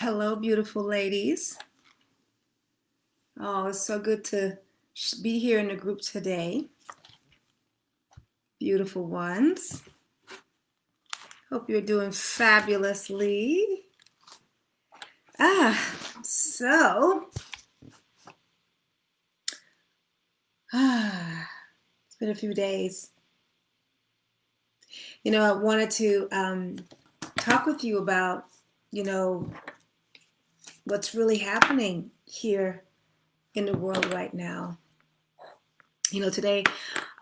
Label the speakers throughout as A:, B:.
A: Hello, beautiful ladies. Oh, it's so good to be here in the group today. Beautiful ones. Hope you're doing fabulously. Ah, so, it's been a few days. I wanted to talk with you about, you know, what's really happening here in the world right now. Today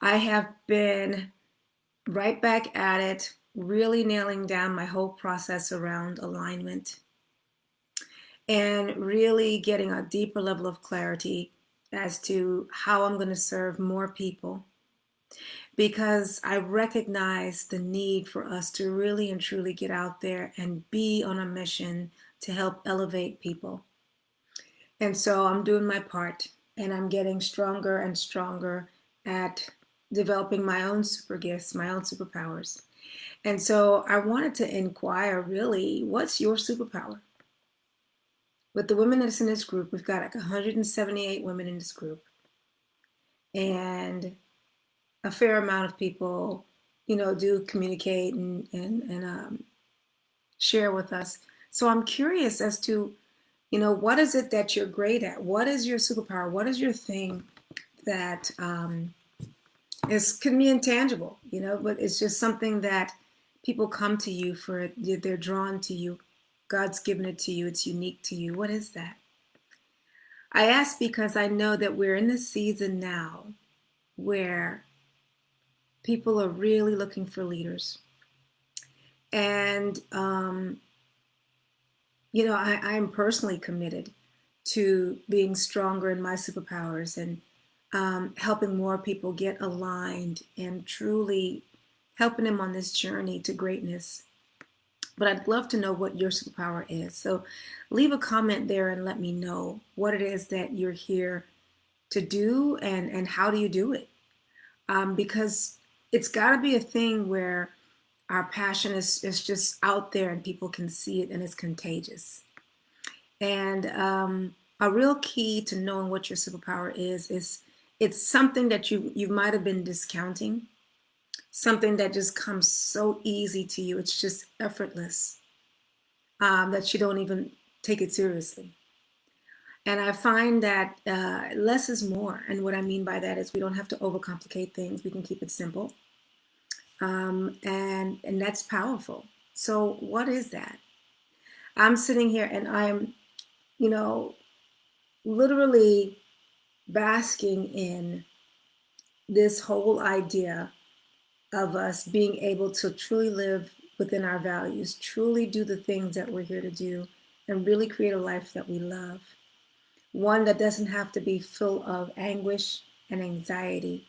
A: I have been right back at it, really nailing down my whole process around alignment and really getting a deeper level of clarity as to how I'm going to serve more people because I recognize the need for us to really and truly get out there and be on a mission to help elevate people. And so I'm doing my part and I'm getting stronger and stronger at developing my own super gifts, my own superpowers. And so I wanted to inquire really, what's your superpower? With the women that's in this group, we've got like 178 women in this group, and a fair amount of people, do communicate and share with us. So I'm curious as to, what is it that you're great at? What is your superpower? What is your thing that can be intangible, but it's just something that people come to you for, they're drawn to you. God's given it to you. It's unique to you. What is that? I ask because I know that we're in this season now where people are really looking for leaders. And, I'm personally committed to being stronger in my superpowers and helping more people get aligned and truly helping them on this journey to greatness. But I'd love to know what your superpower is. So leave a comment there and let me know what it is that you're here to do and how do you do it. Because it's got to be a thing where our passion is just out there and people can see it and it's contagious. And a real key to knowing what your superpower is it's something that you might have been discounting, something that just comes so easy to you. It's just effortless, that you don't even take it seriously. And I find that less is more. And what I mean by that is we don't have to overcomplicate things. We can keep it simple. And that's powerful. So what is that? I'm sitting here and I'm, you know, literally basking in this whole idea of us being able to truly live within our values, truly do the things that we're here to do, and really create a life that we love. One that doesn't have to be full of anguish and anxiety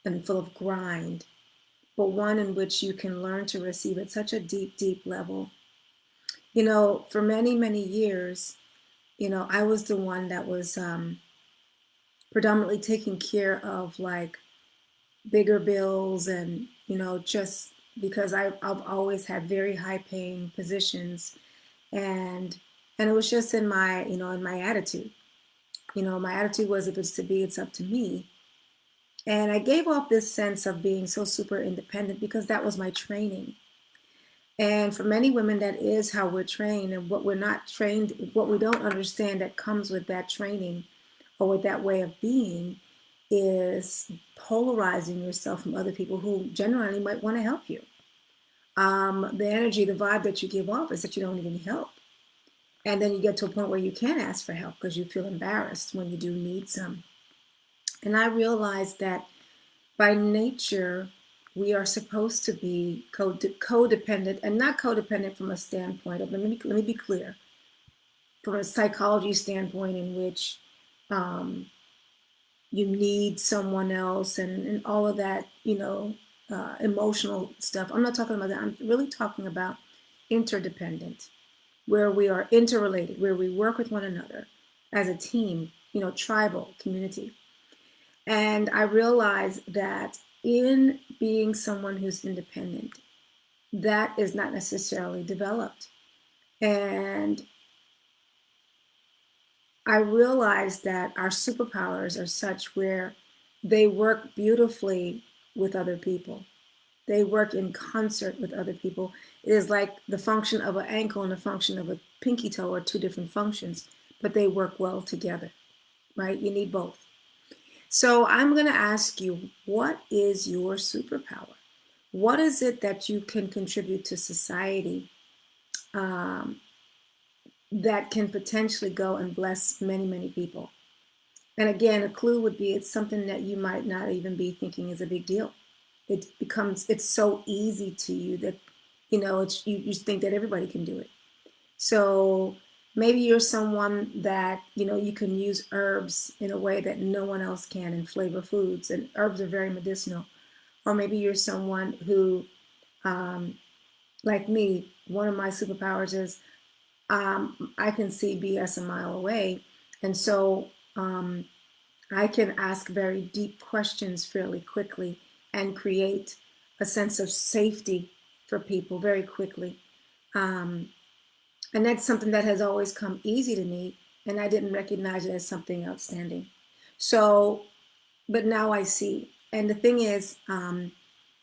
A: and full of grind, but one in which you can learn to receive at such a deep, deep level. For many, many years, I was the one that was predominantly taking care of like bigger bills and, just because I've always had very high paying positions and it was just in my, in my attitude. My attitude was if it's to be, it's up to me. And I gave off this sense of being so super independent because that was my training. And for many women, that is how we're trained. And what we're not trained, what we don't understand that comes with that training or with that way of being is polarizing yourself from other people who genuinely might want to help you. The energy, the vibe that you give off is that you don't need any help. And then you get to a point where you can't ask for help because you feel embarrassed when you do need some. And I realized that by nature, we are supposed to be codependent and not codependent from a standpoint of, let me be clear, from a psychology standpoint in which you need someone else and all of that, emotional stuff. I'm not talking about that. I'm really talking about interdependent, where we are interrelated, where we work with one another as a team, tribal community. And I realized that in being someone who's independent, that is not necessarily developed. And I realized that our superpowers are such where they work beautifully with other people. They work in concert with other people. It is like the function of an ankle and the function of a pinky toe are two different functions, but they work well together, right? You need both. So I'm going to ask you, what is your superpower? What is it that you can contribute to society um, that can potentially go and bless many, many people? And again, a clue would be it's something that you might not even be thinking is a big deal. It's so easy to you that, you think that everybody can do it. So maybe you're someone that, you can use herbs in a way that no one else can in flavor foods, and herbs are very medicinal. Or maybe you're someone who, um, like me, one of my superpowers is I can see BS a mile away. And so I can ask very deep questions fairly quickly and create a sense of safety for people very quickly. Um, and that's something that has always come easy to me, and I didn't recognize it as something outstanding. So, but now I see. And the thing is,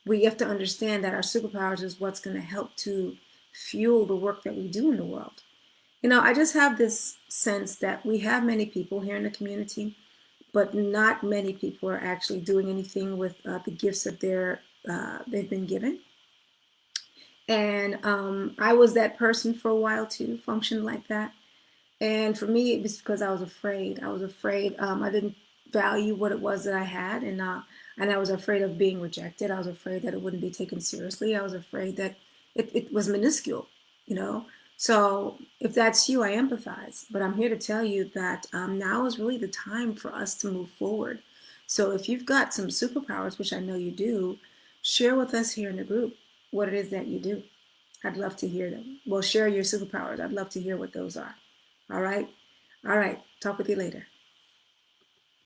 A: we have to understand that our superpowers is what's going to help to fuel the work that we do in the world. I just have this sense that we have many people here in the community, but not many people are actually doing anything with the gifts that they've been given. And I was that person for a while too, functioned like that. And for me, it was because I was afraid. I was afraid. I didn't value what it was that I had, and I was afraid of being rejected. I was afraid that it wouldn't be taken seriously. I was afraid that it was minuscule, you know. So if that's you, I empathize. But I'm here to tell you that now is really the time for us to move forward. So if you've got some superpowers, which I know you do, share with us here in the group what it is that you do. I'd love to hear them. Well, share your superpowers. I'd love to hear what those are. All right. All right. Talk with you later.